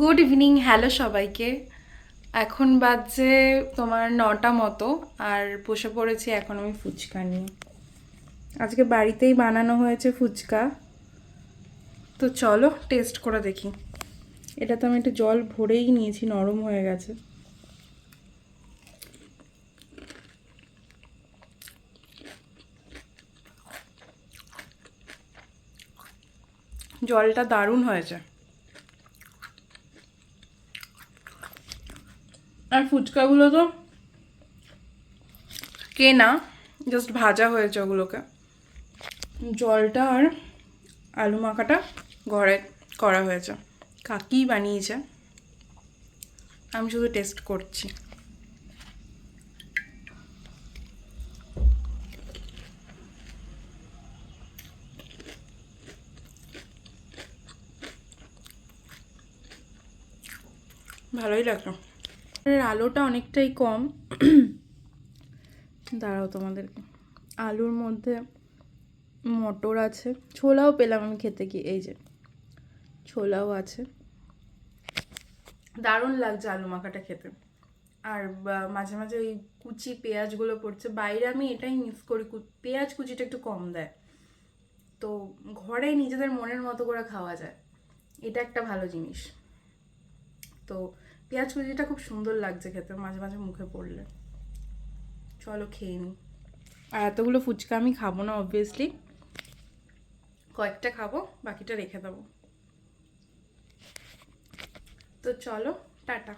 Good evening, hello সবাইকে। এখন বাজছে তোমার 9টা মতো, আর বসে পড়েছি এখন আমি ফুচকা নিয়ে। আজকে বাড়িতেই বানানো হয়েছে ফুচকা, তো চলো টেস্ট করে দেখি। এটা তো আমি একটু জল ভরেই নিয়েছি, নরম হয়ে গেছে। জলটা দারুণ হয়েছে। আর ফুচকাগুলো তো কেনা, জাস্ট ভাজা হয়েছে ওগুলোকে। জলটা আর আলু মাখাটা ঘরে করা হয়েছে, কাকি বানিয়েছে, আমি শুধু টেস্ট করছি। ভালোই লাগলো। এর আলোটা অনেকটাই কম। দাঁড়াও তোমাদেরকে, আলুর মধ্যে মটর আছে, ছোলাও পেলাম আমি খেতে গিয়ে, এই যে ছোলাও আছে। দারুণ লাগছে আলু মাখাটা খেতে। আর মাঝে মাঝে ওই কুচি পেঁয়াজগুলো পড়ছে, বাইরে আমি এটাই মিস করি, পেঁয়াজ কুচিটা একটু কম দেয়, তো ঘরে নিজেদের মনের মতো করে খাওয়া যায়, এটা একটা ভালো জিনিস। তো পেঁয়াজ কুচিটা খুব সুন্দর লাগছে খেতে, মাঝে মাঝে মুখে পড়লে। চলো খেয়ে নিই। আর এতগুলো ফুচকা আমি খাবো না অবভিয়াসলি, কয়েকটা খাবো, বাকিটা রেখে দেবো। তো চলো, টাটা।